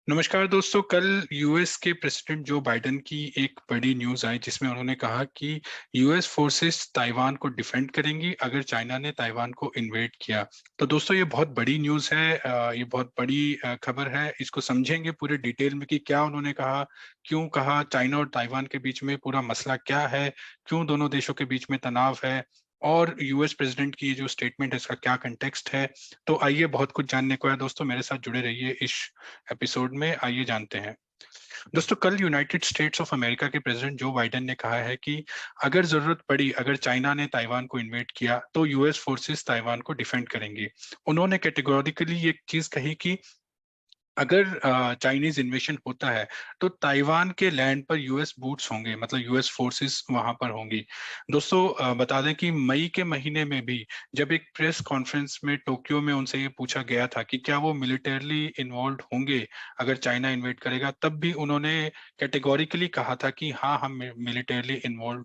नमस्कार दोस्तों। कल यूएस के प्रेसिडेंट जो बाइडेन की एक बड़ी न्यूज आई जिसमें उन्होंने कहा कि यूएस फोर्सेस ताइवान को डिफेंड करेंगी अगर चाइना ने ताइवान को इन्वेड किया। तो दोस्तों ये बहुत बड़ी न्यूज है, ये बहुत बड़ी खबर है। इसको समझेंगे पूरे डिटेल में कि क्या उन्होंने कहा, क्यों कहा, चाइना और ताइवान के बीच में पूरा मसला क्या है, क्यों दोनों देशों के बीच में तनाव है, और यूएस प्रेसिडेंट की जो स्टेटमेंट है इसका क्या कंटेक्स्ट है। तो आइए, बहुत कुछ जानने को है दोस्तों, मेरे साथ जुड़े रहिए इस एपिसोड में। आइए जानते हैं दोस्तों। कल यूनाइटेड स्टेट्स ऑफ अमेरिका के प्रेसिडेंट जो बाइडेन ने कहा है कि अगर जरूरत पड़ी, अगर चाइना ने ताइवान को इन्वेड किया तो यूएस फोर्सेस ताइवान को डिफेंड करेंगे। उन्होंने कैटेगोरिकली ये चीज कही कि अगर चाइनीज इन्वेशन होता है तो ताइवान के लैंड पर यूएस बूट्स होंगे, मतलब यूएस फोर्सेस वहां पर होंगी। दोस्तों बता दें कि मई के महीने में भी जब एक प्रेस कॉन्फ्रेंस में टोक्यो में उनसे ये पूछा गया था कि क्या वो मिलिटरली इन्वॉल्व होंगे अगर चाइना इन्वेड करेगा, तब भी उन्होंने कैटेगोरिकली कहा था कि हाँ, हम मिलिटरली इन्वॉल्व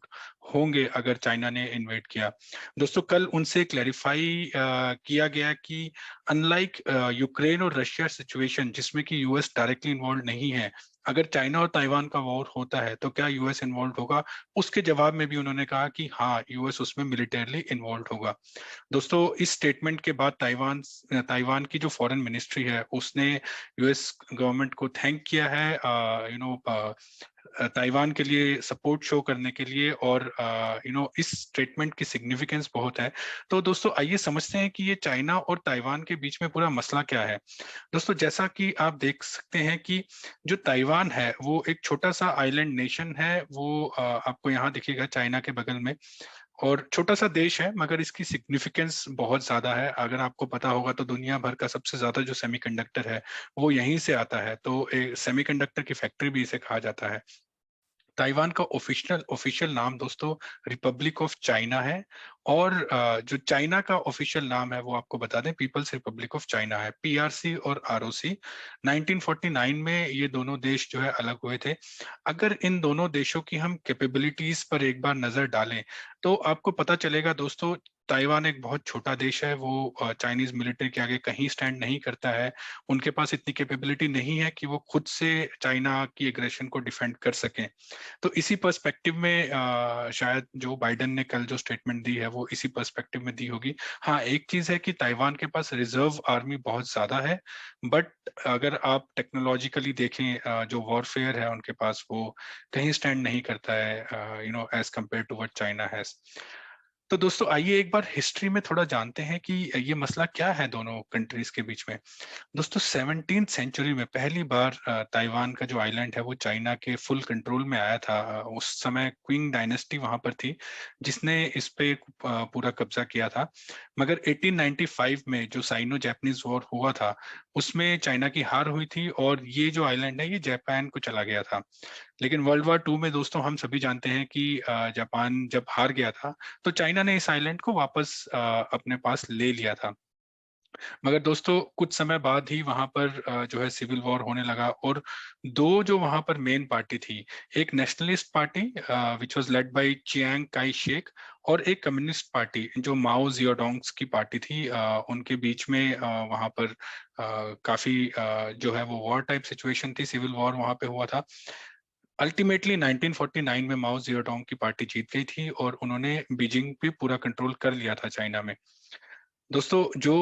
होंगे अगर चाइना ने इन्वेड किया। दोस्तों कल उनसे क्लैरिफाई किया गया कि अनलाइक यूक्रेन और रशिया सिचुएशन जिसमें कि यूएस डायरेक्टली इन्वॉल्व नहीं है, अगर चाइना और ताइवान का वॉर होता है तो क्या यूएस इन्वॉल्व होगा। उसके जवाब में भी उन्होंने कहा कि हाँ, यूएस उसमें मिलिटरली इन्वॉल्व होगा। दोस्तों इस स्टेटमेंट के बाद ताइवान ताइवान की जो फॉरेन मिनिस्ट्री है उसने यूएस गवर्नमेंट को थैंक किया है, ताइवान के लिए सपोर्ट शो करने के लिए, और इस स्टेटमेंट की सिग्निफिकेंस बहुत है। तो दोस्तों आइए समझते हैं कि ये चाइना और ताइवान के बीच में पूरा मसला क्या है। दोस्तों जैसा कि आप देख सकते हैं कि जो ताइवान है वो एक छोटा सा आइलैंड नेशन है। वो आपको यहाँ दिखेगा चाइना के बगल में, और छोटा सा देश है मगर इसकी सिग्निफिकेंस बहुत ज्यादा है। अगर आपको पता होगा तो दुनिया भर का सबसे ज्यादा जो सेमीकंडक्टर है वो यहीं से आता है, तो सेमीकंडक्टर की फैक्ट्री भी इसे कहा जाता है। ताइवान का ऑफिशियल ऑफिशियल नाम दोस्तों रिपब्लिक ऑफ चाइना है, और जो चाइना का ऑफिशियल नाम है वो आपको बता दें पीपल्स रिपब्लिक ऑफ चाइना है, पीआरसी और आरओसी। 1949 में ये दोनों देश जो है अलग हुए थे। अगर इन दोनों देशों की हम कैपेबिलिटीज पर एक बार नजर डालें तो आपको पता चलेगा दोस्तों, ताइवान एक बहुत छोटा देश है। वो चाइनीज मिलिट्री के आगे कहीं स्टैंड नहीं करता है। उनके पास इतनी कैपेबिलिटी नहीं है कि वो खुद से चाइना की एग्रेशन को डिफेंड कर सकें। तो इसी पर्सपेक्टिव में शायद जो बाइडेन ने कल जो स्टेटमेंट दी है वो इसी पर्सपेक्टिव में दी होगी। हाँ, एक चीज है कि ताइवान के पास रिजर्व आर्मी बहुत ज्यादा है, बट अगर आप टेक्नोलॉजिकली देखें जो वॉरफेयर है उनके पास वो कहीं स्टैंड नहीं करता है, as compared to what China has. तो दोस्तों आइए एक बार हिस्ट्री में थोड़ा जानते हैं कि ये मसला क्या है दोनों कंट्रीज के बीच में। दोस्तों 17th सेंचुरी में पहली बार ताइवान का जो आइलैंड है वो चाइना के फुल कंट्रोल में आया था। उस समय क्विंग डायनेस्टी वहां पर थी जिसने इस पे पूरा कब्जा किया था। मगर 1895 में जो साइनो जापानीज वॉर हुआ था उसमें चाइना की हार हुई थी, और ये जो आइलैंड है ये जापान को चला गया था। लेकिन वर्ल्ड वॉर टू में दोस्तों हम सभी जानते हैं कि जापान जब हार गया था तो चाइना ने इस आइलैंड को वापस अपने पास ले लिया था। मगर दोस्तों कुछ समय बाद ही वहां पर जो है सिविल वॉर होने लगा, और दो जो वहां पर मेन पार्टी थी, एक nationalist party which was led by Chiang Kai Shek, और एक कम्युनिस्ट पार्टी जो माओ जियोडोंग्स की पार्टी थी, उनके बीच में वहां पर काफी जो है वो वॉर टाइप सिचुएशन थी, सिविल वॉर वहां पे हुआ था। अल्टीमेटली 1949 में माओ जियोडोंग की पार्टी जीत गई थी और उन्होंने बीजिंग पे पूरा कंट्रोल कर लिया था चाइना में। दोस्तों जो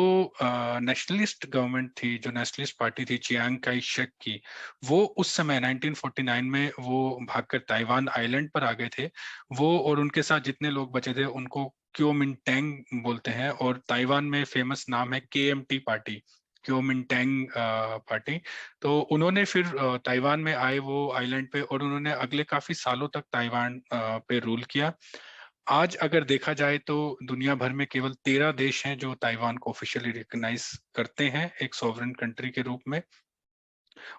नेशनलिस्ट गवर्नमेंट थी, जो नेशनलिस्ट पार्टी थी चियांग काई शेक की, वो उस समय 1949 में वो भागकर ताइवान आइलैंड पर आ गए थे। वो और उनके साथ जितने लोग बचे थे उनको क्योमिंटैंग बोलते हैं, और ताइवान में फेमस नाम है केएमटी पार्टी, क्योमिंटैंग पार्टी। तो उन्होंने फिर ताइवान में आए वो आइलैंड पे, और उन्होंने अगले काफी सालों तक ताइवान पे रूल किया। आज अगर देखा जाए तो दुनिया भर में केवल 13 देश हैं जो ताइवान को ऑफिशियली रिकॉग्नाइज करते हैं एक सॉवरेन कंट्री के रूप में।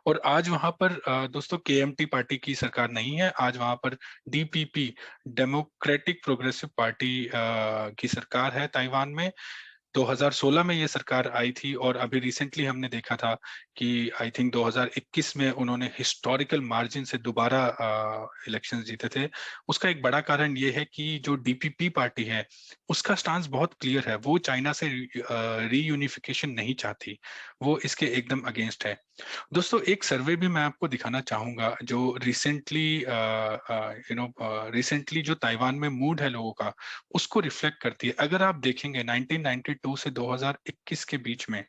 और आज वहां पर दोस्तों केएमटी पार्टी की सरकार नहीं है, आज वहां पर डीपीपी, डेमोक्रेटिक प्रोग्रेसिव पार्टी की सरकार है ताइवान में। 2016 में ये सरकार आई थी, और अभी रिसेंटली हमने देखा था कि आई थिंक 2021 में उन्होंने हिस्टोरिकल मार्जिन से दोबारा इलेक्शंस जीते थे। उसका एक बड़ा कारण ये है कि जो डीपीपी पार्टी है उसका स्टांस बहुत क्लियर है, वो चाइना से रीयूनिफिकेशन नहीं चाहती, वो इसके एकदम अगेंस्ट है। दोस्तों एक सर्वे भी मैं आपको दिखाना चाहूंगा जो रिसेंटली जो ताइवान में मूड है लोगों का उसको रिफ्लेक्ट करती है। अगर आप देखेंगे 1992 से 2021 के बीच में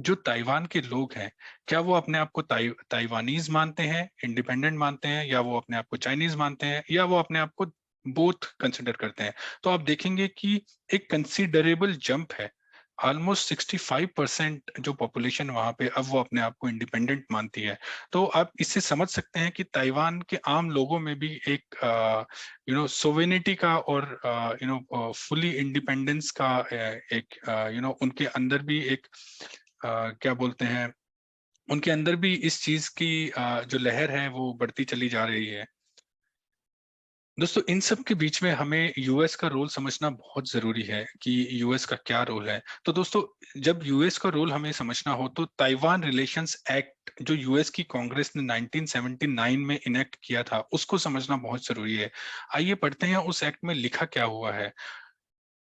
जो ताइवान के लोग हैं, क्या वो अपने आप को ताइवानीज मानते हैं, इंडिपेंडेंट मानते हैं, या वो अपने आप को चाइनीज मानते हैं, या वो अपने आप को बोथ कंसिडर करते हैं? तो आप देखेंगे कि एक कंसिडरेबल जंप है। ऑलमोस्ट 65% जो पॉपुलेशन वहां पे अब वो अपने आप को इंडिपेंडेंट मानती है। तो आप इससे समझ सकते हैं कि ताइवान के आम लोगों में भी एक सोवेनिटी का और फुली इंडिपेंडेंस का एक उनके अंदर भी एक क्या बोलते हैं, उनके अंदर भी इस चीज की जो लहर है वो बढ़ती चली जा रही है। दोस्तों इन सब के बीच में हमें यूएस का रोल समझना बहुत जरूरी है कि यूएस का क्या रोल है। तो दोस्तों जब यूएस का रोल हमें समझना हो तो ताइवान रिलेशंस एक्ट जो यूएस की कांग्रेस ने 1979 में इनेक्ट किया था उसको समझना बहुत जरूरी है। आइए पढ़ते हैं उस एक्ट में लिखा क्या हुआ है।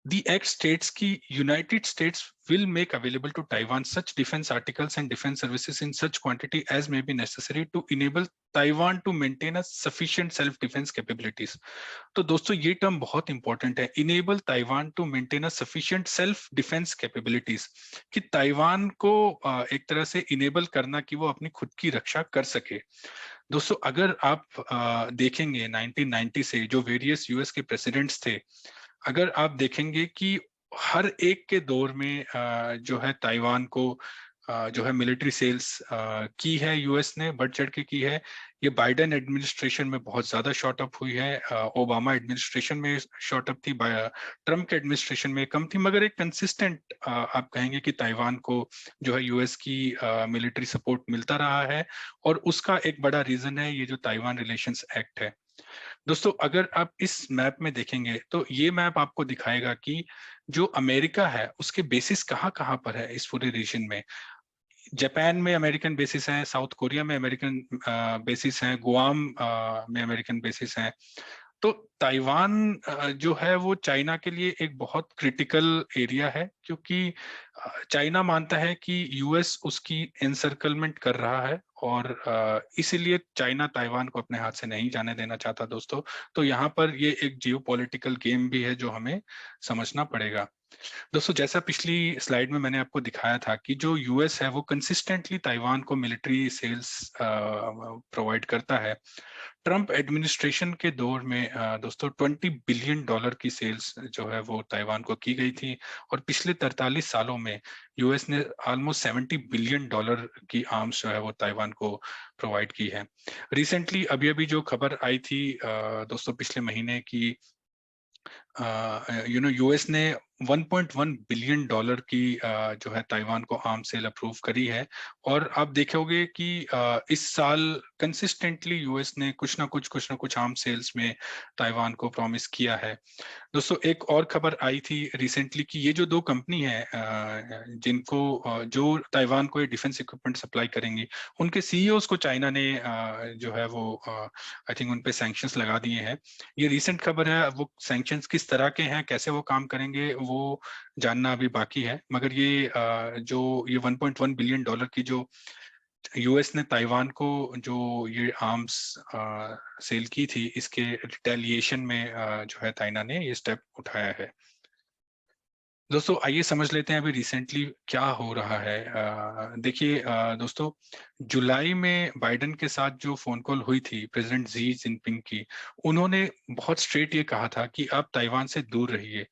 The Act states कि United States will make available to Taiwan such defense articles and defense services in such quantity as may be necessary to enable Taiwan to maintain a sufficient self-defense capabilities। तो दोस्तों ये term बहुत important है, enable Taiwan to maintain a sufficient self defence capabilities, कि Taiwan को एक तरह से इनेबल करना कि वो अपनी खुद की रक्षा कर सके। दोस्तों अगर आप देखेंगे 1990 से जो वेरियस यूएस के प्रेसिडेंट्स थे, अगर आप देखेंगे कि हर एक के दौर में जो है ताइवान को जो है मिलिट्री सेल्स की है, यूएस ने बढ़ चढ़ के की है। ये बाइडेन एडमिनिस्ट्रेशन में बहुत ज्यादा शॉर्ट अप हुई है, ओबामा एडमिनिस्ट्रेशन में शॉर्ट अप थी, ट्रम्प के एडमिनिस्ट्रेशन में कम थी, मगर एक कंसिस्टेंट आप कहेंगे कि ताइवान को जो है यूएस की मिलिट्री सपोर्ट मिलता रहा है। और उसका एक बड़ा रीजन है ये जो ताइवान रिलेशंस एक्ट है। दोस्तों अगर आप इस मैप में देखेंगे तो ये मैप आपको दिखाएगा कि जो अमेरिका है उसके बेसिस कहाँ कहाँ पर है इस पूरे रीजन में। जापान में अमेरिकन बेसिस है, साउथ कोरिया में अमेरिकन बेसिस है, गुआम में अमेरिकन बेसिस है। तो ताइवान जो है वो चाइना के लिए एक बहुत क्रिटिकल एरिया है, क्योंकि चाइना मानता है कि यूएस उसकी एनसर्कलमेंट कर रहा है और इसीलिए चाइना ताइवान को अपने हाथ से नहीं जाने देना चाहता दोस्तों। तो यहाँ पर ये एक जियोपॉलिटिकल गेम भी है जो हमें समझना पड़ेगा। दोस्तों जैसा पिछली स्लाइड में मैंने आपको दिखाया था कि जो यूएस है वो कंसिस्टेंटली ताइवान को मिलिट्री सेल्स प्रोवाइड करता है। ट्रम्प एडमिनिस्ट्रेशन के दौर में दोस्तों $20 बिलियन की सेल्स जो है वो ताइवान को की गई थी, और पिछले 43 सालों में यूएस ने ऑलमोस्ट $70 बिलियन की आर्म्स जो है वो ताइवान को प्रोवाइड की है। रिसेंटली अभी अभी जो खबर आई थी दोस्तों पिछले महीने की, यूएस ने $1.1 बिलियन की जो है ताइवान को आर्म सेल अप्रूव करी है। और आप देखोगे कि इस साल कंसिस्टेंटली यूएस ने कुछ ना कुछ आर्म सेल्स में ताइवान को प्रॉमिस किया है। दोस्तों एक और खबर आई थी रिसेंटली कि ये जो दो कंपनी है जिनको जो ताइवान को ये डिफेंस इक्विपमेंट सप्लाई करेंगी, उनके सीईओज को चाइना ने जो है वो आई थिंक उन पे सैंक्शंस लगा दिए हैं। ये रिसेंट खबर है, वो सैंक्शंस किस तरह के हैं, कैसे वो काम करेंगे, वो जानना अभी बाकी है। मगर ये जो ये $1.1 बिलियन की जो यूएस ने ताइवान को जो ये आर्म्स सेल की थी, इसके रिटेलिएशन में जो है चाइना ने ये स्टेप उठाया है। दोस्तों आइए समझ लेते हैं अभी रिसेंटली क्या हो रहा है। देखिए दोस्तों, जुलाई में बाइडेन के साथ जो फोन कॉल हुई थी प्रेसिडेंट जी जिनपिंग की, उन्होंने बहुत स्ट्रेट ये कहा था कि आप ताइवान से दूर रहिए,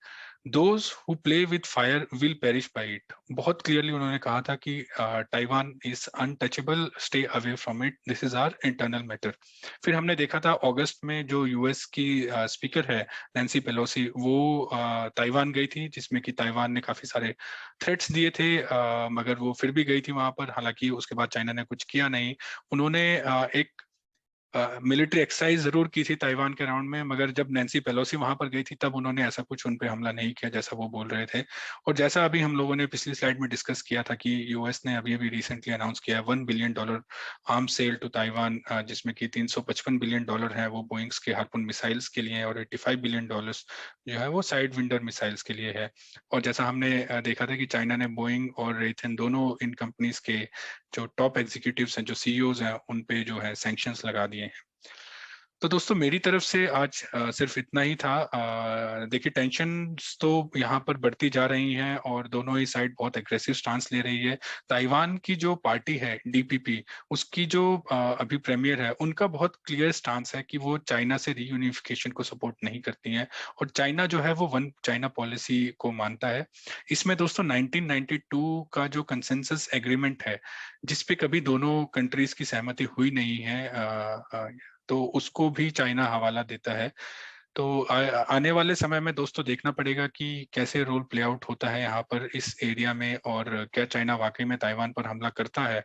Those who play with fire will perish by it। बहुत क्लियरली उन्होंने कहा था कि Taiwan is untouchable, stay away from it, this is our internal matter. फिर हमने देखा था अगस्त में जो यूएस की स्पीकर है नैन्सी पेलोसी, वो ताइवान गई थी, जिसमें कि ताइवान ने काफी सारे थ्रेट्स दिए थे, मगर वो फिर भी गई थी वहां पर। हालांकि उसके बाद चाइना ने कुछ किया नहीं। उन्होंने एक मिलिट्री एक्सरसाइज जरूर की थी ताइवान के राउंड में, मगर जब नैन्सी पेलोसी वहां पर गई थी तब उन्होंने ऐसा कुछ उन पे हमला नहीं किया जैसा वो बोल रहे थे। और जैसा अभी हम लोगों ने पिछली स्लाइड में डिस्कस किया था कि यूएस ने अभी अभी रिसेंटली अनाउंस किया $1 billion arm sale to Taiwan, जिसमें कि $355 बिलियन है वो बोइंग्स के हार्पून मिसाइल्स के लिए, और $85 बिलियन जो है वो साइड विंडर मिसाइल्स के लिए है। और जैसा हमने देखा था कि चाइना ने बोइंग और रेथन दोनों इन कंपनीज के जो टॉप एग्जीक्यूटिव्स हैं, जो सीईओज हैं, उन पे जो है सैंक्शंस लगा दिए हैं। तो दोस्तों मेरी तरफ से आज सिर्फ इतना ही था। देखिए टेंशन तो यहाँ पर बढ़ती जा रही हैं और दोनों ही साइड बहुत एग्रेसिव स्टांस ले रही है। ताइवान की जो पार्टी है डीपीपी, उसकी जो अभी प्रीमियर है, उनका बहुत क्लियर स्टांस है कि वो चाइना से रीयूनिफिकेशन को सपोर्ट नहीं करती हैं, और चाइना जो है वो वन चाइना पॉलिसी को मानता है। इसमें दोस्तों 1992 का जो कंसेंसस एग्रीमेंट है, जिसपे कभी दोनों कंट्रीज की सहमति हुई नहीं है, तो उसको भी चाइना हवाला देता है। तो आने वाले समय में दोस्तों देखना पड़ेगा कि कैसे रोल प्ले आउट होता है यहाँ पर इस एरिया में, और क्या चाइना वाकई में ताइवान पर हमला करता है,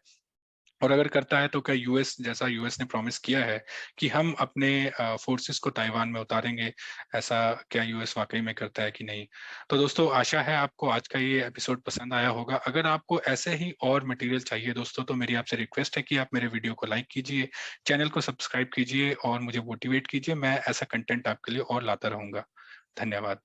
और अगर करता है तो क्या यूएस, जैसा यूएस ने प्रॉमिस किया है कि हम अपने फोर्सेस को ताइवान में उतारेंगे, ऐसा क्या यूएस वाकई में करता है कि नहीं। तो दोस्तों आशा है आपको आज का ये एपिसोड पसंद आया होगा। अगर आपको ऐसे ही और मटेरियल चाहिए दोस्तों, तो मेरी आपसे रिक्वेस्ट है कि आप मेरे वीडियो को लाइक कीजिए, चैनल को सब्सक्राइब कीजिए और मुझे मोटिवेट कीजिए। मैं ऐसा कंटेंट आपके लिए और लाता रहूंगा। धन्यवाद।